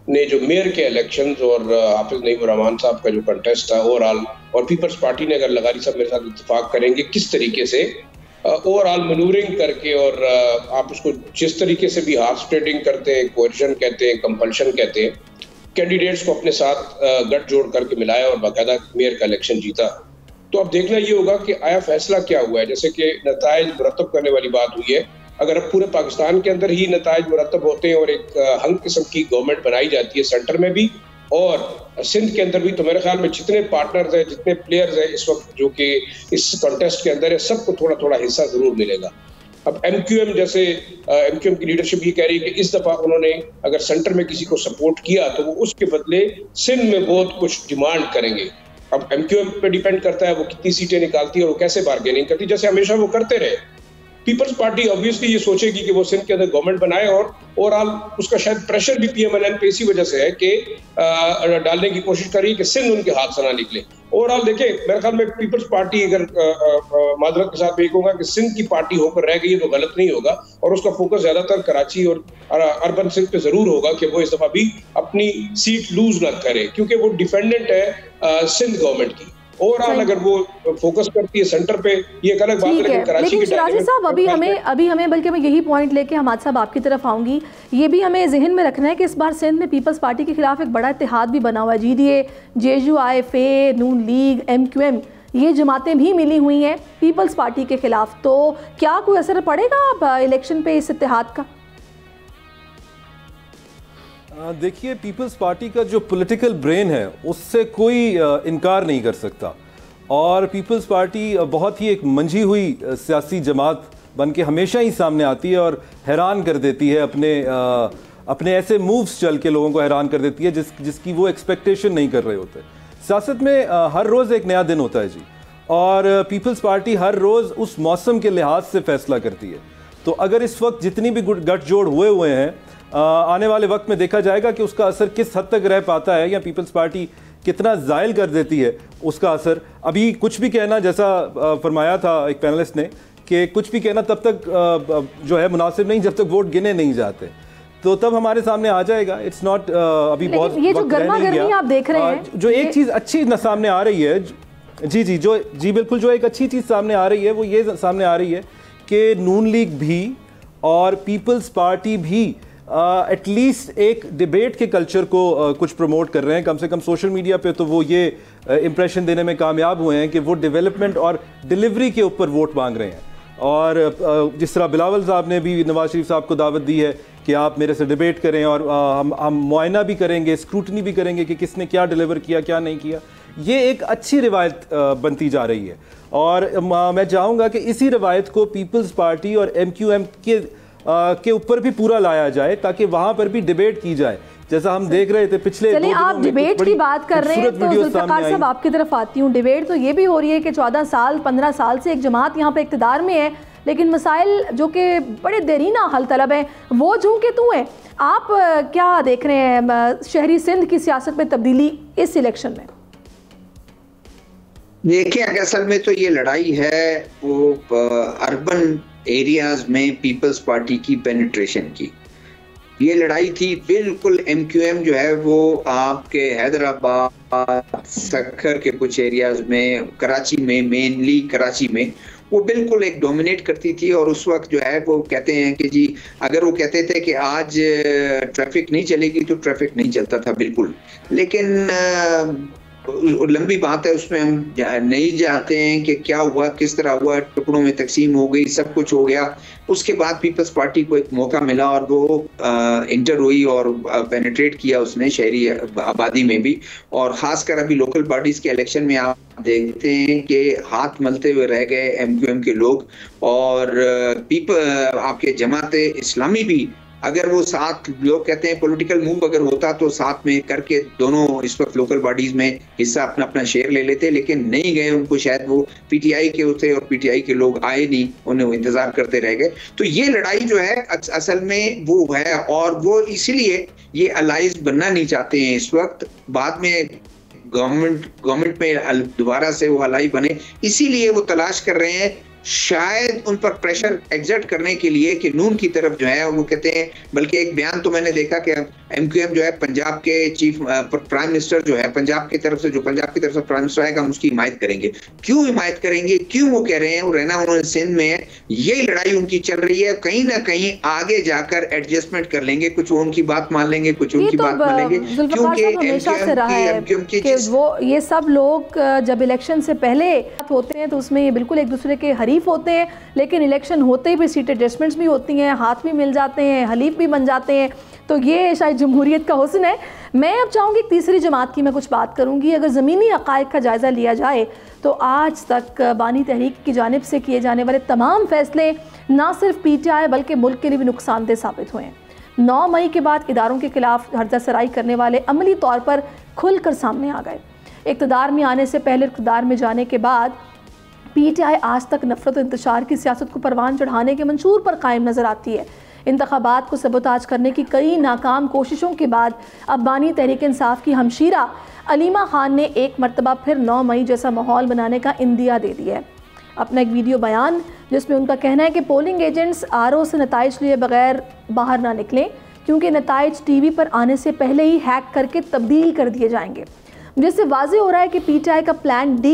ने जो मेयर के इलेक्शंस और हाफिज नईम रहमान साहब का जो कंटेस्ट था ओवरऑल, और पीपल्स पार्टी ने, अगर लगारी साहब मेरे साथ इत्तेफाक करेंगे, किस तरीके से ओवरऑल मनूवरिंग करके, और आप उसको जिस तरीके से भी हार्स ट्रेडिंग करते हैं, कोएर्शन कहते हैं, कंपल्शन कहते हैं, कैंडिडेट्स को अपने साथ गठजोड़ करके मिलाया और बाकायदा मेयर का इलेक्शन जीता। तो अब देखना ये होगा कि आया फैसला क्या हुआ है। जैसे कि नताइज मुरतब करने वाली बात हुई है, अगर अब पूरे पाकिस्तान के अंदर ही नताइज मुरतब होते हैं और एक हंग किस्म की गवर्नमेंट बनाई जाती है सेंटर में भी और सिंध के अंदर भी, तो मेरे ख्याल में जितने पार्टनर्स हैं, जितने प्लेयर्स हैं इस वक्त जो कि इस कॉन्टेस्ट के अंदर है, सबको थोड़ा थोड़ा हिस्सा जरूर मिलेगा। अब MQM जैसे MQM की लीडरशिप ये कह रही है कि इस दफा उन्होंने अगर सेंटर में किसी को सपोर्ट किया तो वो उसके बदले सिंध में बहुत कुछ डिमांड करेंगे। अब MQM पे डिपेंड करता है वो कितनी सीटें निकालती है और वो कैसे बार्गेनिंग करती है, जैसे हमेशा वो करते रहे। पीपल्स पार्टी ऑब्वियसली ये सोचेगी कि वो सिंध के अंदर गवर्नमेंट बनाए, और ओवरऑल उसका शायद प्रेशर भी PMLN पे इसी वजह से है कि डालने की कोशिश करी कि सिंध उनके हाथ से ना निकले। ओवरऑल देखें, मेरे ख्याल में पीपल्स पार्टी, अगर मादरत के साथ मैं कहूँगा कि सिंध की पार्टी होकर रह गई तो गलत नहीं होगा, और उसका फोकस ज्यादातर कराची और अर्बन सिंध पे जरूर होगा कि वो इस दफा भी अपनी सीट लूज ना करे, क्योंकि वो डिपेंडेंट है सिंध गवर्नमेंट की। ओवरऑल अगर वो फोकस करती है सेंटर पे, ये एक अलग बात है, लेकिन कराची के शराजी साहब अभी हमें बल्कि मैं यही पॉइंट लेके हमाद साहब आपकी तरफ आऊंगी, ये भी हमें जहन में रखना है कि इस बार सिंध में पीपल्स पार्टी के खिलाफ एक बड़ा इत्तेहाद भी बना हुआ है। GDA, JUIFA, नून लीग, MQM, ये जमातें भी मिली हुई हैं पीपल्स पार्टी के खिलाफ, तो क्या कोई असर पड़ेगा इलेक्शन पे इस इत्तेहाद का? देखिए, पीपल्स पार्टी का जो पॉलिटिकल ब्रेन है उससे कोई इनकार नहीं कर सकता, और पीपल्स पार्टी बहुत ही एक मंझी हुई सियासी जमात बन के हमेशा ही सामने आती है और हैरान कर देती है, अपने ऐसे मूव्स चल के लोगों को हैरान कर देती है जिसकी वो एक्सपेक्टेशन नहीं कर रहे होते। सियासत में हर रोज़ एक नया दिन होता है जी, और पीपल्स पार्टी हर रोज़ उस मौसम के लिहाज से फैसला करती है। तो अगर इस वक्त जितनी भी गठजोड़ हुए हैं, आने वाले वक्त में देखा जाएगा कि उसका असर किस हद तक रह पाता है, या पीपल्स पार्टी कितना ज़ायल कर देती है उसका असर। अभी कुछ भी कहना, जैसा फरमाया था एक पैनलिस्ट ने, कि कुछ भी कहना तब तक जो है मुनासिब नहीं जब तक वोट गिने नहीं जाते, तो तब हमारे सामने आ जाएगा। इट्स नॉट अभी बहुत ये जो गर्मा गर्मी आप देख रहे हैं, जो एक चीज़ अच्छी सामने आ रही है, जी बिल्कुल, जो एक अच्छी चीज़ सामने आ रही है वो ये सामने आ रही है कि नून लीग भी और पीपल्स पार्टी भी एटलीस्ट एक डिबेट के कल्चर को कुछ प्रमोट कर रहे हैं। कम से कम सोशल मीडिया पे तो वो ये इम्प्रेशन देने में कामयाब हुए हैं कि वो डेवलपमेंट और डिलीवरी के ऊपर वोट मांग रहे हैं। और जिस तरह बिलावल साहब ने भी नवाज शरीफ साहब को दावत दी है कि आप मेरे से डिबेट करें, और हम मुआयना भी करेंगे, स्क्रूटनी भी करेंगे कि किसने क्या डिलीवर किया, क्या नहीं किया। ये एक अच्छी रिवायत बनती जा रही है, और मैं चाहूँगा कि इसी रिवायत को पीपल्स पार्टी और MQM के ऊपर भी पूरा लाया जाए, ताकि वहां पर भी डिबेट की जाए, जैसा हम देख रहे थे पिछले 2 दिनों में। आप डिबेट की बात कर रहे हैं तो जुल्फिकार साहब आपकी तरफ आती हूँ। डिबेट तो ये भी हो रही है कि 14 साल 15 साल से एक जमात यहाँ पे इक़्तिदार में है, लेकिन मसाइल जो कि बड़े देरीना हल तलब हैं वो जूं के तू हैं। आप क्या देख रहे हैं शहरी सिंध की सियासत में तब्दीली इस इलेक्शन में? देखिए, असल में तो ये लड़ाई है वो अर्बन एरियाज में पीपल्स पार्टी की पेनिट्रेशन की। ये लड़ाई थी बिल्कुल MQM जो है वो आपके हैदराबाद, सक्खर के कुछ एरियाज में, कराची में, मेनली कराची में वो बिल्कुल एक डोमिनेट करती थी। और उस वक्त जो है वो कहते हैं कि जी, अगर वो कहते थे कि आज ट्रैफिक नहीं चलेगी तो ट्रैफिक नहीं चलता था बिल्कुल। लेकिन लंबी बात है, उसमें हम नहीं जाते हैं कि क्या हुआ, किस तरह हुआ, टुकड़ों में तकसीम हो गई, सब कुछ हो गया। उसके बाद पीपल्स पार्टी को एक मौका मिला और वो इंटर हुई और पेनिट्रेट किया उसने शहरी आबादी में भी। और खासकर अभी लोकल बॉडीज के इलेक्शन में आप देखते हैं कि हाथ मलते हुए रह गए MQM के लोग, और आपके जमात इस्लामी भी, अगर वो साथ, लोग कहते हैं पॉलिटिकल मूव अगर होता तो साथ में करके दोनों इस वक्त लोकल बॉडीज में हिस्सा अपना अपना शेयर ले लेते, लेकिन नहीं गए। उनको शायद वो PTI के होते और PTI के लोग आए नहीं, उन्हें इंतजार करते रह गए। तो ये लड़ाई जो है असल में वो है, और वो इसीलिए ये अलाइज बनना नहीं चाहते हैं इस वक्त। बाद में गवर्नमेंट में दोबारा से वो अलाई बने, इसीलिए वो तलाश कर रहे हैं शायद उन पर प्रेशर एग्जर्ट करने के लिए कि नून की तरफ जो है वो कहते हैं। बल्कि एक बयान तो मैंने देखा कि MQM जो है पंजाब के चीफ प्राइम मिनिस्टर जो है पंजाब की तरफ से, जो पंजाब की तरफ से प्राइम मिनिस्टर आएगा हम उसकी हिमायत करेंगे। क्यों हिमायत करेंगे, क्यों वो कह रहे हैं, वो रहना उन्होंने सिंध में है, यही लड़ाई उनकी चल रही है। कहीं ना कहीं आगे जाकर एडजस्टमेंट कर लेंगे, कुछ वो उनकी बात मान लेंगे, कुछ उनकी बात मान लेंगे, क्योंकि वो ये सब लोग जब इलेक्शन से पहले होते हैं तो उसमें ये बिल्कुल एक दूसरे के हरीफ होते हैं, लेकिन इलेक्शन होते ही फिर सीट एडजस्टमेंट्स भी होती हैं, हाथ भी मिल जाते हैं, हलीफ भी बन जाते हैं। तो ये शायद जमहूरियत का हुस्न है। मैं अब चाहूँगी तीसरी जमात की मैं कुछ बात करूँगी। अगर ज़मीनी हक़ाइक़ का जायज़ा लिया जाए तो आज तक बानी तहरीक की जानिब से किए जाने वाले तमाम फ़ैसले ना सिर्फ PTI बल्कि मुल्क के लिए भी नुकसानदेह साबित हुए हैं। 9 मई के बाद इदारों के खिलाफ हर्जा-सराई करने वाले अमली तौर पर खुलकर सामने आ गए। इक़्तिदार में आने से पहले इक़्तिदार में जाने के बाद PTI आज तक नफरत और इंतशार की सियासत को परवान चढ़ाने के मंशूर पर कायम नज़र आती है। इंतखाबात को सबोताज करने की कई नाकाम कोशिशों के बाद अब बानी तहरीक इंसाफ की हमशीरा अलीमा खान ने एक मरतबा फिर 9 मई जैसा माहौल बनाने का इंदिया दे दिया है। अपना एक वीडियो बयान जिसमें उनका कहना है कि पोलिंग एजेंट्स RO से नताइज लिए बगैर बाहर ना निकलें, क्योंकि नताइज TV पर आने से पहले ही हैक करके तब्दील कर दिए जाएंगे। जिससे वाज़ेह हो रहा है कि PTI का प्लान D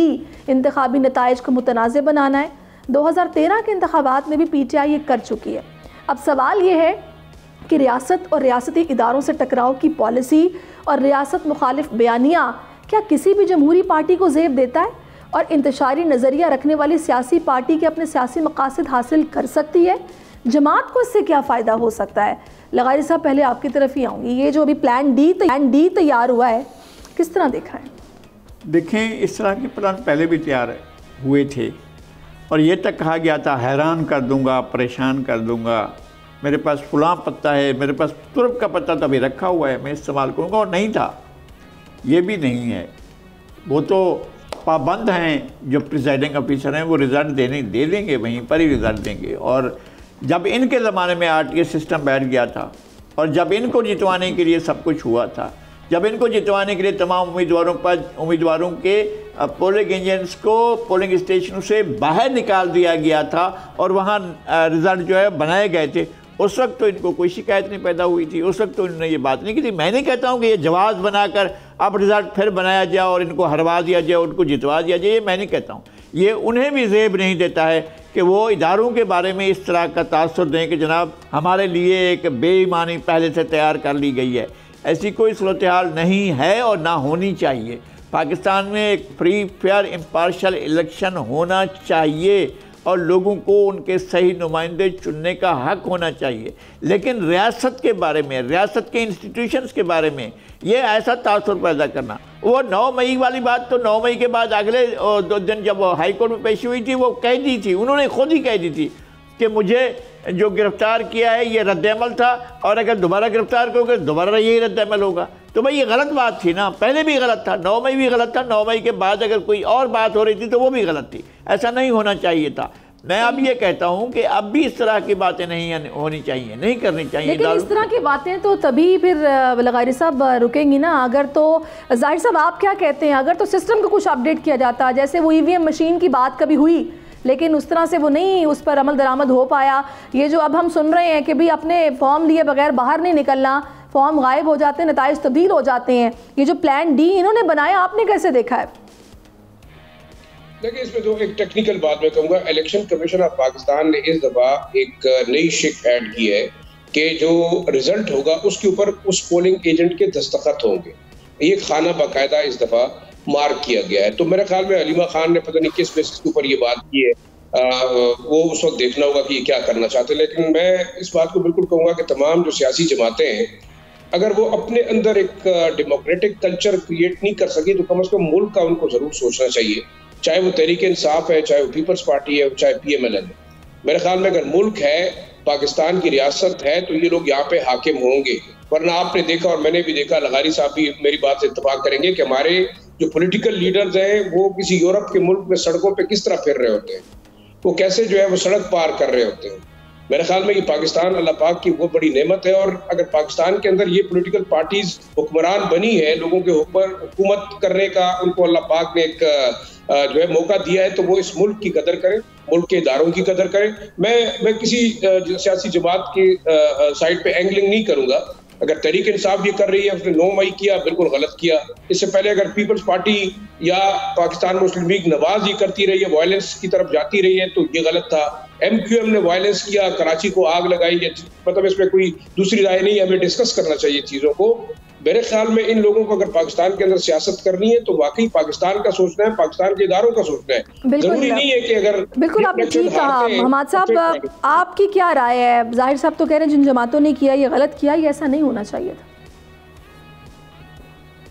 इंतखाबी नताइज को मुतनाज़ बनाना है। 2013 के इंतखाबात में भी PTI ये कर चुकी है। अब सवाल ये है कि रियासत और रियासती इदारों से टकराव की पॉलिसी और रियासत मुखालिफ बयानिया क्या किसी भी जमहूरी पार्टी को ज़ेब देता है और इंतशारी नज़रिया रखने वाली सियासी पार्टी के अपने सियासी मकासद हासिल कर सकती है? जमात को इससे क्या फ़ायदा हो सकता है? लगारी साहब, पहले आपकी तरफ ही आऊँगी। ये जो अभी प्लान डी तैयार हुआ है, किस तरह देखा है? देखें, इस तरह के प्लान पहले भी तैयार हुए थे और ये तक कहा गया था हैरान कर दूंगा, परेशान कर दूंगा, मेरे पास फलां पत्ता है, मेरे पास तुरब का पत्ता तो अभी रखा हुआ है, मैं इस्तेमाल करूँगा। और नहीं था, ये भी नहीं है। वो तो पाबंद हैं जो प्रिजाइडिंग ऑफिसर हैं, वो रिज़ल्ट दे देंगे, वहीं पर ही रिज़ल्ट देंगे। और जब इनके ज़माने में RTS सिस्टम बैठ गया था और जब इनको जितवाने के लिए सब कुछ हुआ था, जब इनको जितवाने के लिए तमाम उम्मीदवारों के पोलिंग एजेंट्स को पोलिंग स्टेशनों से बाहर निकाल दिया गया था और वहाँ रिज़ल्ट जो है बनाए गए थे, उस वक्त तो इनको कोई शिकायत नहीं पैदा हुई थी, उस वक्त तो इन्होंने ये बात नहीं की थी। मैं नहीं कहता हूँ कि ये जवाब बनाकर अब रिज़ल्ट फिर बनाया जाए और इनको हरवा दिया जाए, उनको जितवा दिया जाए, ये मैं नहीं कहता हूँ। ये उन्हें भी ज़ेब नहीं देता है कि वो इदारों के बारे में इस तरह का तासुर दें कि जनाब हमारे लिए एक बेईमानी पहले से तैयार कर ली गई है। ऐसी कोई सूरत हाल नहीं है और ना होनी चाहिए। पाकिस्तान में एक फ्री, फेयर, इम्पार्शल इलेक्शन होना चाहिए और लोगों को उनके सही नुमाइंदे चुनने का हक होना चाहिए। लेकिन रियासत के बारे में, रियासत के इंस्टीट्यूशंस के बारे में ये ऐसा तासुर पैदा करना, वो 9 मई वाली बात तो 9 मई के बाद अगले 2 दिन जब हाई कोर्ट में पेशी हुई थी, वो कह दी थी, उन्होंने खुद ही कह दी थी कि मुझे जो गिरफ्तार किया है ये रद्द-ए-अमल था और अगर दोबारा गिरफ्तार करोगे दोबारा यही रद्द-ए-अमल होगा। तो भाई ये गलत बात थी ना, पहले भी गलत था, 9 मई भी गलत था, 9 मई के बाद अगर कोई और बात हो रही थी तो वो भी गलत थी, ऐसा नहीं होना चाहिए था। मैं अब ये कहता हूँ कि अब भी इस तरह की बातें नहीं होनी चाहिए, नहीं करनी चाहिए। लेकिन इस तरह की बातें तो तभी फिर लगारी साहब रुकेंगी ना, अगर तो जाहिर साहब आप क्या कहते हैं, अगर तो सिस्टम को कुछ अपडेट किया जाता, जैसे वो EVM मशीन की बात कभी हुई लेकिन उस तरह से वो नहीं, उस पर अमल दरामद हो पाया। ये जो अब हम सुन रहे हैं कि भी अपने फॉर्म लिए बगैर बाहर नहीं निकलना, फॉर्म गायब हो जाते हैं, नताइज तब्दील हो जाते हैं, ये जो प्लान D इन्होंने बनाया, आपने कैसे देखा है? देखिए, इसमें तो एक टेक्निकल बात मैं कहूँगा, इलेक्शन कमीशन ऑफ पाकिस्तान ने इस दफ़ा एक नई शिक ऐड की है कि जो रिजल्ट होगा उसके ऊपर उस पोलिंग एजेंट के दस्तखत होंगे। ये खाना बाकायदा इस दफ़ा मार्क किया गया है। तो मेरे ख्याल में हलीमा खान ने पता नहीं किस बेसिस के ऊपर ये बात की है, वो उस वक्त देखना होगा कि ये क्या करना चाहते हैं। लेकिन मैं इस बात को बिल्कुल कहूँगा कि तमाम जो सियासी जमातें हैं, अगर वो अपने अंदर एक डेमोक्रेटिक कल्चर क्रिएट नहीं कर सकी तो कम से कम मुल्क का उनको जरूर सोचना चाहिए, चाहे वो तहरीक इंसाफ है, चाहे वो पीपल्स पार्टी है, चाहे PMLN है। मेरे ख्याल में अगर मुल्क है, पाकिस्तान की रियासत है, तो ये लोग यहाँ पे हाकिम होंगे। वरना आपने देखा और मैंने भी देखा, लगारी साहब भी मेरी बात से इत्तेफाक करेंगे कि हमारे जो पॉलिटिकल लीडर्स हैं वो किसी यूरोप के मुल्क में सड़कों पे किस तरह फिर रहे होते हैं, वो कैसे जो है वो सड़क पार कर रहे होते हैं। मेरे ख्याल में ये पाकिस्तान अल्लाह पाक की वो बड़ी नेमत है, और अगर पाकिस्तान के अंदर ये पॉलिटिकल पार्टीज हुक्मरान बनी है, लोगों के ऊपर हुकूमत करने का उनको अल्लाह पाक ने एक जो है मौका दिया है, तो वो इस मुल्क की कदर करें, मुल्क के इदारों की कदर करें। मैं किसी सियासी जमात की साइड पे एंगलिंग नहीं करूंगा। अगर तहरीक इंसाफ ये कर रही है, उसने 9 मई किया, बिल्कुल गलत किया। इससे पहले अगर पीपल्स पार्टी या पाकिस्तान मुस्लिम लीग नवाज ये करती रही है, वायलेंस की तरफ जाती रही है, तो ये गलत था। MQM ने वायलेंस किया, कराची को आग लगाई, मतलब इसमें कोई दूसरी राय नहीं है, हमें डिस्कस करना चाहिए चीजों को। मेरे ख्याल में इन लोगों को अगर पाकिस्तान के अंदर सियासत करनी है तो वाकई पाकिस्तान का सोचना है, पाकिस्तान के इदारों का सोचना है। जरूरी नहीं है कि अगर बिल्कुल आपने ठीक कहा। हमाद साहब, आपकी क्या राय है? जाहिर साहब तो कह रहे हैं जिन जमातों ने किया ये गलत किया, ये ऐसा नहीं होना चाहिए था।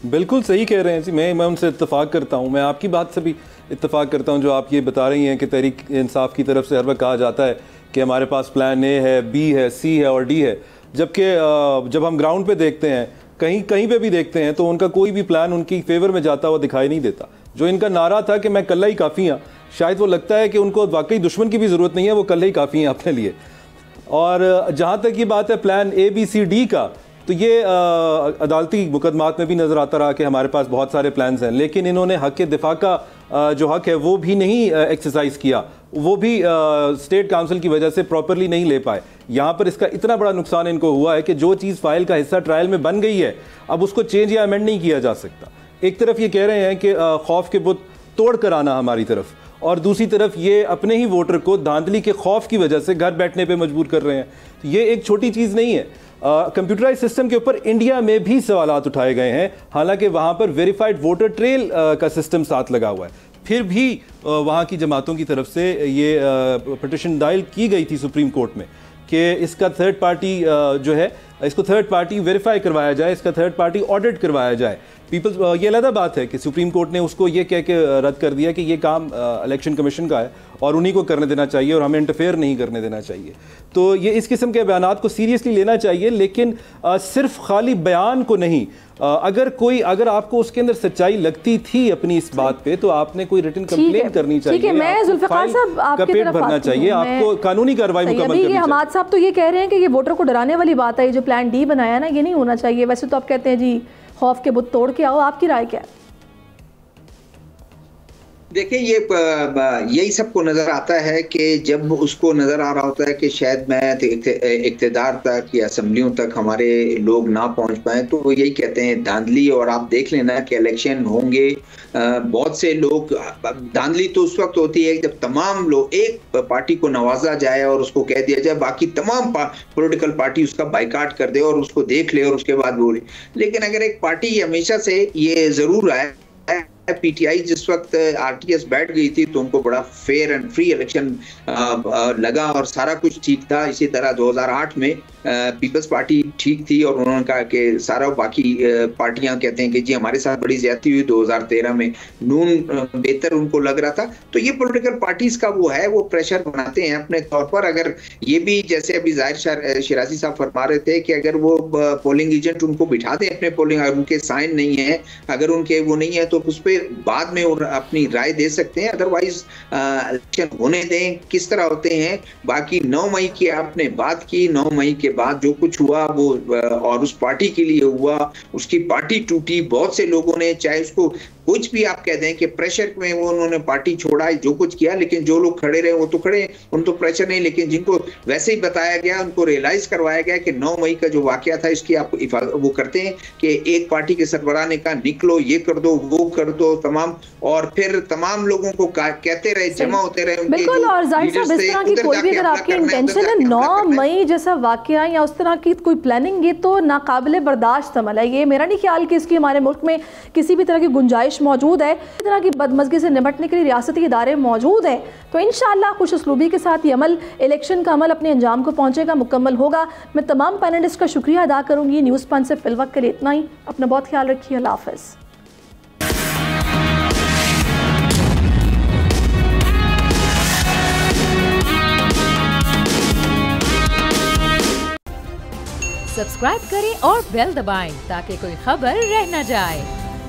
बिल्कुल सही कह रहे हैं जी, मैं उनसे इत्तेफाक करता हूँ। मैं आपकी बात से भी इत्तेफाक करता हूँ जो आप ये बता रही हैं कि तहरीक इंसाफ की तरफ से हर वक्त कहा जाता है कि हमारे पास प्लान A है, B है, C है और D है, जबकि जब हम ग्राउंड पे देखते हैं, कहीं पे भी देखते हैं, तो उनका कोई भी प्लान उनकी फेवर में जाता हुआ दिखाई नहीं देता। जो इनका नारा था कि मैं कल्ला ही काफ़ी हूँ, शायद वो लगता है कि उनको वाकई दुश्मन की भी ज़रूरत नहीं है, वो कल्ला ही काफ़ी हैं अपने लिए। और जहाँ तक ये बात है plan A, B, C, D का, तो ये अदालती मुकदमात में भी नज़र आता रहा कि हमारे पास बहुत सारे प्लान्स हैं, लेकिन इन्होंने हक़ दिफा का जो हक़ है वो भी नहीं एक्सरसाइज किया, वो भी स्टेट काउंसिल की वजह से प्रॉपरली नहीं ले पाए। यहाँ पर इसका इतना बड़ा नुकसान इनको हुआ है कि जो चीज़ फाइल का हिस्सा ट्रायल में बन गई है, अब उसको चेंज या अमेंड नहीं किया जा सकता। एक तरफ ये कह रहे हैं कि खौफ के बुत तोड़ कर आना हमारी तरफ, और दूसरी तरफ ये अपने ही वोटर को धांधली के खौफ की वजह से घर बैठने पे मजबूर कर रहे हैं। तो ये एक छोटी चीज़ नहीं है। कंप्यूटराइज सिस्टम के ऊपर इंडिया में भी सवालात उठाए गए हैं, हालांकि वहाँ पर वेरीफाइड वोटर ट्रेल का सिस्टम साथ लगा हुआ है, फिर भी वहाँ की जमातों की तरफ से ये पिटिशन दायर की गई थी सुप्रीम कोर्ट में कि इसका थर्ड पार्टी जो है, इसको थर्ड पार्टी वेरीफाई करवाया जाए, इसका थर्ड पार्टी ऑडिट करवाया जाए। पीपल्स ये अलग बात है कि सुप्रीम कोर्ट ने उसको ये कह के रद्द कर दिया कि ये काम इलेक्शन कमीशन का है और उन्हीं को करने देना चाहिए और हमें इंटरफेयर नहीं करने देना चाहिए। तो ये इस किस्म के बयानात को सीरियसली लेना चाहिए, लेकिन सिर्फ खाली बयान को नहीं। अगर आपको उसके अंदर सच्चाई लगती थी अपनी इस बात पे, तो आपने कोई रिटन कंप्लेंट करनी चाहिए, ठीक है, मैं जुल्फिकार साहब आपकी तरफ भरना चाहिए, आपको कानूनी कार्रवाई मुकम्मल करनी चाहिए। हमाद साहब तो ये कह रहे हैं कि ये वोटर को डराने वाली बात है, ये जो प्लान D बनाया ना, ये नहीं होना चाहिए। वैसे तो आप कहते हैं जी खौफ के बुत तोड़ के आओ, आपकी राय क्या है? देखिए, यही सबको नजर आता है कि जब उसको नजर आ रहा होता है कि शायद मैं इक़्तिदार तक या असम्बलियों तक हमारे लोग ना पहुंच पाए, तो वो यही कहते हैं धांधली। और आप देख लेना कि इलेक्शन होंगे, बहुत से लोग, धांधली तो उस वक्त होती है जब तमाम लोग एक पार्टी को नवाजा जाए और उसको कह दिया जाए बाकी तमाम पॉलिटिकल पार्टी उसका बाइकाट कर दे और उसको देख ले और उसके बाद बोले। लेकिन अगर एक पार्टी हमेशा से ये जरूर है, PTI जिस वक्त RTS बैठ गई थी तो उनको बड़ा फेयर एंड फ्री इलेक्शन लगा और सारा कुछ ठीक था। इसी तरह 2008 में पीपल्स पार्टी ठीक थी और उन्होंने कहा कि सारा बाकी पार्टियां कहते हैं कि जी हमारे साथ बड़ी ज्यादती हुई 2013 में, नून बेहतर उनको लग रहा था। तो ये पॉलिटिकल पार्टीज का वो है, वो प्रेशर बनाते हैं अपने तौर पर। अगर ये भी जैसे अभी जाहिर शिराजी साहब फरमा रहे थे कि अगर वो पोलिंग एजेंट उनको बिठा दें अपने पोलिंग, अगर उनके साइन नहीं है, अगर उनके वो नहीं है, तो उस पर बाद में अपनी राय दे सकते हैं। अदरवाइज इलेक्शन होने दें, किस तरह होते हैं। बाकी 9 मई की आपने बात की, 9 मई के बाद जो कुछ हुआ वो और उस पार्टी के लिए हुआ, उसकी पार्टी टूटी। बहुत से लोगों ने, चाहे उसको कुछ भी आप कह दें कि प्रेशर में वो उन्होंने पार्टी छोड़ा, जो कुछ किया, लेकिन जो लोग खड़े रहे वो तो खड़े, उन तो प्रेशर नहीं। लेकिन जिनको वैसे ही बताया गया, उनको रियलाइज करवाया गया कि 9 मई का जो वाकया था इसकी आप वो करते हैं कि एक पार्टी के सरबराह ने कहा निकलो, ये कर दो, वो कर दो, हो तमाम, और फिर तमाम लोगों को कहते रहे, जमा होते रहे उनके। बिल्कुल, और जाहिर साहब इस तरह की कोई भी अगर आपकी इंटेंशन है 9 मई जैसा वाकया या उस तरह की कोई प्लानिंग, ये तो नाकाबिले बर्दाश्त अमल है। ये मेरा नहीं ख्याल कि इसकी हमारे मुल्क में किसी भी तरह की गुंजाइश मौजूद है। इस तरह की बदमज़गी से निपटने के लिए रियासती इदारे मौजूद हैं, तो इंशाअल्लाह खुश उसलूबी के साथ ये अमल, इलेक्शन का अमल अपने अंजाम को पहुँचेगा, मुकम्मल होगा। मैं तमाम पैनलिस्ट का शुक्रिया अदा करूँगी। न्यूज़ पंच से फिलवक्त के लिए इतना ही। अपना बहुत ख्याल रखिए। अल्लाह हाफ़िज़। सब्सक्राइब करें और बेल दबाएं ताकि कोई खबर रह न जाए।